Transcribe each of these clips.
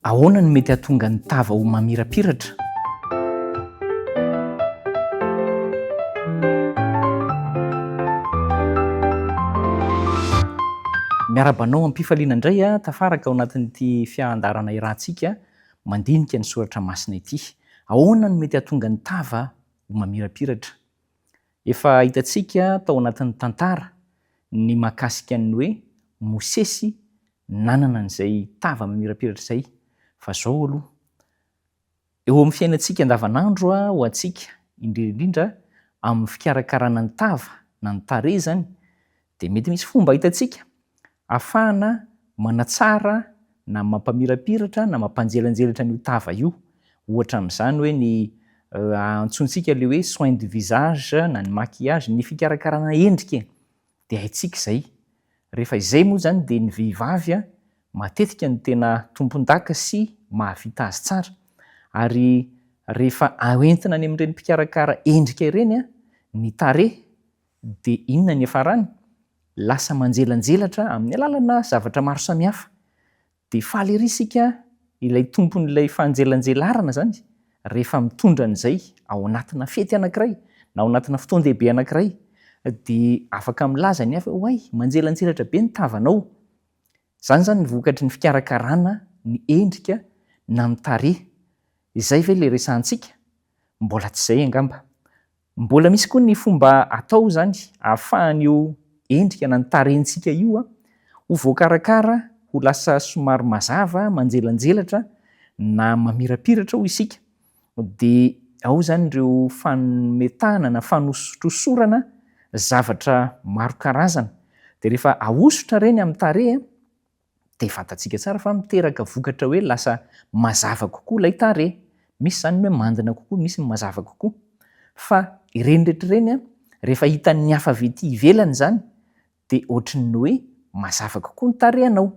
Ahoana no mety hahatonga ny tava ho mamirapiratra? Miarabanao am-pifaliana indray tafaraka ao anatin'ity fiandarana irantsika mandinika ny soratra masina ity. Ahoana no mety hahatonga ny tava ho mamirapiratra? Efa hitantsika tao anatin'ny tantara ny mahakasika ny hoe Mosesy nanana an'izay tava mamirapiratra izay. Fa zao aloha, eo amin'ny fiainantsika andavanandro ho antsika, indrindra amin'ny fikarakarana ny tava na ny tarehy zany, dia mety misy fomba hitantsika ahafahana manatsara na mampamirapiratra na mampanjelanjelatra an'io tava io. Ohatra amin'izany hoe ny antsontsika ilay hoe soin de visage na ny maquillage, ny fikarakarana endrika, dia haintsika izay. Rehefa izay moa zany dia ny vehivavy matetika ny tena tompon-daka sy mahavita azy tsara. Ary rehefa aentina any amin'ireny mpikarakara endrika ireny ny tarehy, dia inona ny hafarany? Lasa manjelanjelatra amin'ny alalana zavatra maro samihafa. Dia faly ery isika ilay tompon'ilay fanjelanjelarana zany rehefa mitondra an'izay ao anatina fety anankiray na ao anatina fotoan-dehibe anankiray, dia afaka milaza ny hafa hoe manjelanjelatra be ny tavanao. Zany zany ny vokatry ny fikarakarana ny endrika na ny tarehy. Izay ve ilay resahantsika? Mbola tsy izay angamba. Mbola misy koa ny fomba atao zany ahafahan'io endrika na ny tarehintsika io ho voakarakara, ho lasa somary mazava, manjelanjelatra na mamirapiratra ho isika. Dia ao zany ireo fanometana na fanosotrosorana zavatra maro karazana. Dia rehefa ahosotra ireny amin'ny tarehy dia fantatsika tsara fa miteraka vokatra hoe lasa mazava kokoa ilay tarehy. Misy zany hoe mandina kokoa, misy mazava kokoa. Fa ireny rehetra ireny rehefa hitan'ny hafa avy ety ivelany zany dia ohatran'ny hoe mazava kokoa ny tarehinao.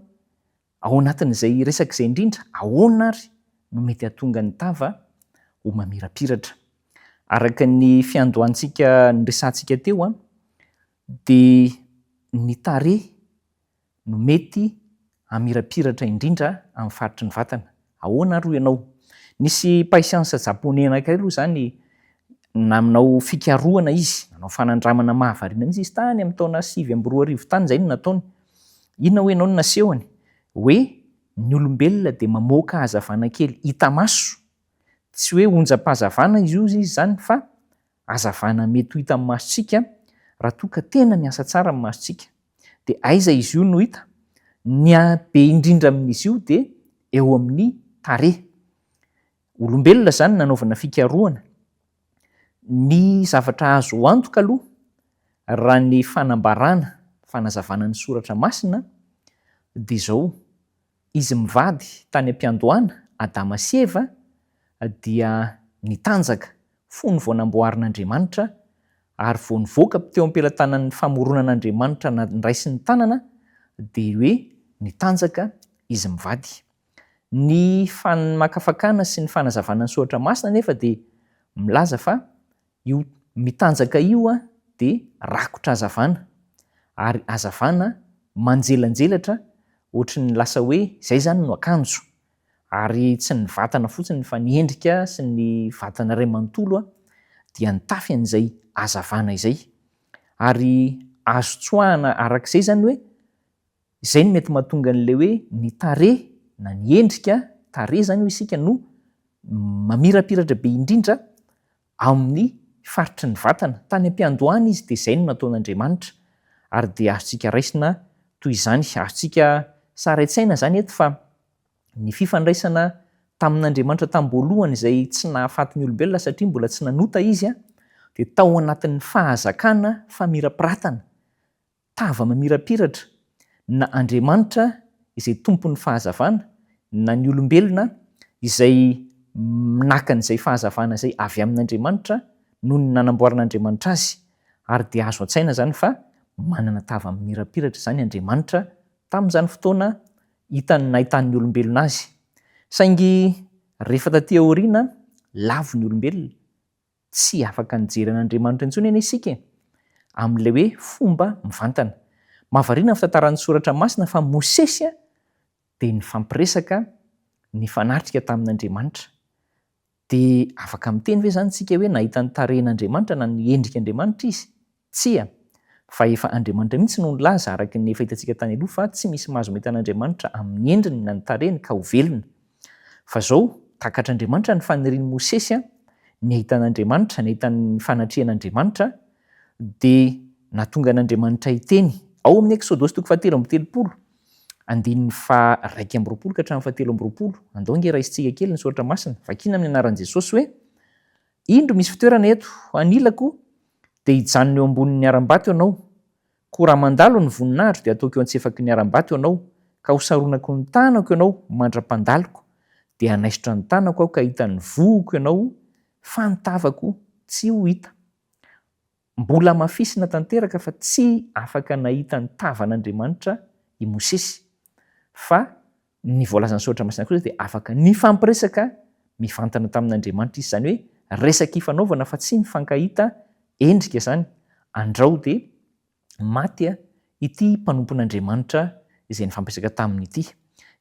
Ao anatin'izay resaka izay indrindra, ahoana ary no mety hahatonga ny tava ho mamirapiratra? Araka ny fiandohantsika niresantsika teo dia ny tarehy no mety hamirapiratra indrindra amin'ny faritry ny vatana. Ahoana ary ianao? Nisy mpaisiansa japonais anankiray aloha zany namanao fikarohana izy, nanao fanandramana mahavariana mihitsy izy tany amin'ny taona 2015 tany izay no nataony. Inona hoe ianao no nasehony? Hoe ny olombelona dia mamoaka hazavana kely hita maso. Tsy hoe onjam-pahazavana izy zany, fa hazavana mety ho hita amin'ny masontsika raha toa ka tena miasa tsara amin'ny masontsika. Dia aiza izy io no hita? Ny be indrindra amin'izy io dia eo amin'ny tarehy. Olombelona zany nanaovana fikarohana. Ny zavatra azo antoka aloha raha ny fanambarana, fanazavana ny soratra masina dia izao: izy mivady tany am-piandohana, Adama sy Eva, dia nitanjaka fony vao namboarin'Andriamanitra ary vao nivoaka teo am-pelantanan'ny famoronan'Andriamanitra niraisy ny tanana dia hoe nitanjaka izy mivady. Ny makafakana sy ny fanazavana ny soratra masina nefa dia milaza fa io mitanjaka io dia rakotra hazavana, ary hazavana manjelanjelatra, ohatran'ny lasa hoe izay zany no akanjo. Ary tsy ny vatana fotsiny fa ny endrika sy ny vatana iray manontolo dia nitafy an'izay hazavana izay. Ary azo tsoahana arak'izay zany hoe izay no mety mahatonga an'ilay hoe ny tarehy na ny endrika tarehy zany ho isika no mamirapiratra be indrindra amin'ny faritry ny vatana. Tany am-piandohana izy dia izay no nataon'Andriamanitra. Ary dia azontsika raisina toy izany, azontsika saraitsaina zany eto fa ny fifandraisana tamin'Andriamanitra tamboalohany izay tsy nahafaty ny olombelona satria mbola tsy nanota izy dia tao anatin'ny fahazakana famirapiratana, tava mamirapiratra, na Andriamanitra izay tompon'ny fahazavana na ny olombelona izay naka an'izay fahazavana izay avy amin'Andriamanitra noho ny nanamboaran'Andriamanitra azy. Ary dia azo an-tsaina zany fa manana tava mamirapiratra zany Andriamanitra tamin'izany fotoana nahitan'ny olombelona azy. Saingy rehefa taty aoriana lavo ny olombelona, tsy afaka nijery an'Andriamanitra intsony anie isika amin'ilay hoe fomba mivantana. Mahavariana ny fitantaran'ny soratra masina fa Mosesy dia nifampiresaka ny fanatrika tamin'Andriamanitra. Dia afaka miteny ve zany tsika hoe nahita ny tarehin'Andriamanitra na ny endrik'Andriamanitra izy? Tsia, fa efa Andriamanitra mihitsy no nilaza araka ny efa hitantsika tany aloha fa tsy misy mahazo mahita an'Andriamanitra amin'ny endriny na ny tarehiny ka ho velona. Fa zao takatr'Andriamanitra ny fanirian'i Mosesy ny ahitan'Andriamanitra, ny ahitan'ny fanatrehan'Andriamanitra, dia nahatonga an'Andriamanitra hiteny ao amin'ny Eksodosy 7:30 andininy 1:20 ka hatramin'ny 7:20. Andao nge raisitsika kely ny soratra masina vakina amin'ny anaran'i Jesosy hoe indro misy fitoerana eto anilako dia hijanona eo ambonin'ny aram-bato ianao, ko raha mandalo ny voninahitro dia ataoko eo antsefaky ny aram-bato ianao, ka hosaronako ny tanako ianao mandra-pandaliko, dia hanaisitra ny tanako aho ka hita ny vohoko ianao fa ny tavako tsy ho hita. Mbola mafisina tanteraka fa tsy afaka nahita ny tavan'Andriamanitra i Mosesy, fa ny voalazan'ny soratra masina kosa dia afaka nifampiresaka mivantana tamin'Andriamanitra izy, izany hoe resaka ifanaovana fa tsy mifankahita endrika zany. Andrao dia maty ity mpanompon'Andriamanitra izay nifampiresaka taminy ity.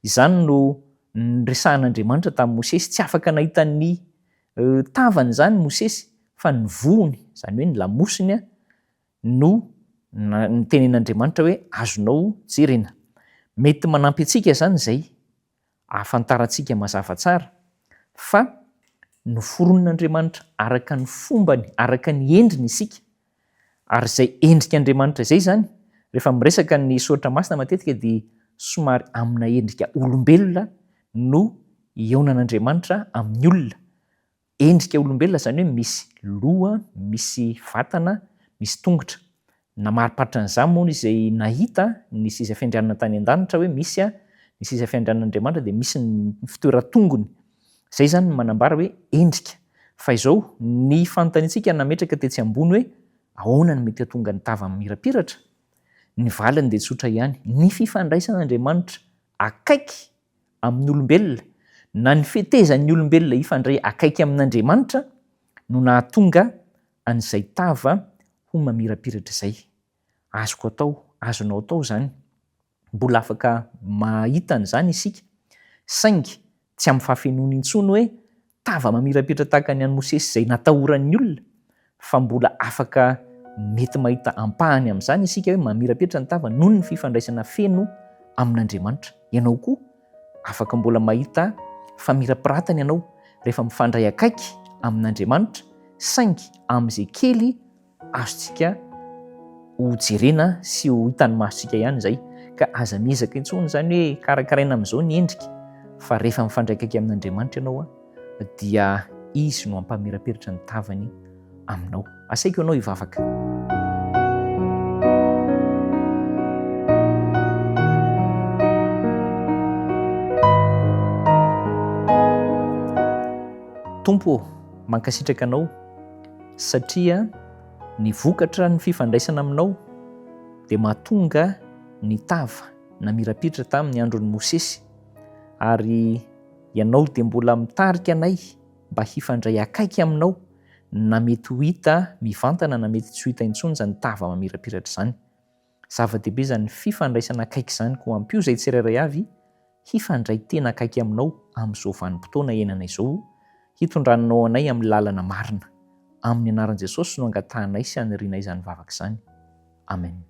Izany no niresahan'Andriamanitra tamin'ny Mosesy, tsy afaka nahita ny tavany zany Mosesy, fa ny vohony, izany hoe ny lamosiny no nitenen'Andriamanitra hoe azonao jerena. Mety manampy antsika zany izay ahafantarantsika mazava tsara fa noforon'Andriamanitra araka ny fombany, araka ny endriny isika, ary izay endrik'Andriamanitra izay zany rehefa miresaka ny soratra masina matetika dia somary amina endrika olombelona no eonan'Andriamanitra amin'ny olona. Endrika olombelona zany hoe misy loha, misy vatana, misy tongotra. Na mariparitra an'izany moa izay nahita ny sisa fiandrianana tany an-danitra hoe misy ny sisa fiandrianan'Andriamanitra dia misy ny fitoeran-tongony. Izay zany no manambara hoe endrika. Fa izao ny fanontaniantsika nametraka tetsy ambony hoe ahoana no mety hahatonga ny tava mirapiratra? Ny valiny dia tsotra ihany, ny fifandraisan'Andriamanitra akaiky amin'ny olombelona na ny fitezan'ny olombelona ifandray akaiky amin'Andriamanitra no nahatonga an'izay tava ho mamirapiratra izay. Azoko atao, azonao atao zany. Mbola afaka mahita an'izany isika, saingy tsy amin'ny fahafenoana intsony hoe tava mamirapiratra tahaka ny an'i Mosesy izay natahoran'ny olona, fa mbola afaka mety mahita ampahany amin'izany isika hoe mamirapiratra ny tava noho ny fifandraisana feno amin'Andriamanitra. Ianao koa afaka mbola mahita fa mirapiratana ianao rehefa mifandray akaiky amin'Andriamanitra, saingy amin'izay kely azontsika ho jerena sy ho hitan'ny masontsika ihany izay. Ka aza miezaka intsony zany hoe karakaraina amin'izao ny endrika, fa rehefa mifandray akaiky amin'Andriamanitra ianao dia izy no ampamirapiratra ny tavany aminao. Asaiko ianao hivavaka. Tompo, mankasitraka anao satria ny vokatra ny fifandraisana aminao dia mahatonga ny tava namirapiratra tamin'ny andron'i Mosesy, ary ianao dia mbola mitarika anay mba hifandray akaiky aminao, na mety ho hita mivantana na mety tsy ho hita intsony zany tava mamirapiratra izany. Zava-dehibe zany fifandraisana akaiky izany, ko ampio izay tsirairay avy hifandray tena akaiky aminao amin'izao vanim-potoana iainana izao, hitondranao anay amin'ny lalana marina. Amin'ny anaran'i Jesosy no angatahanay sy hanirianay izany vavaka izany. Amen.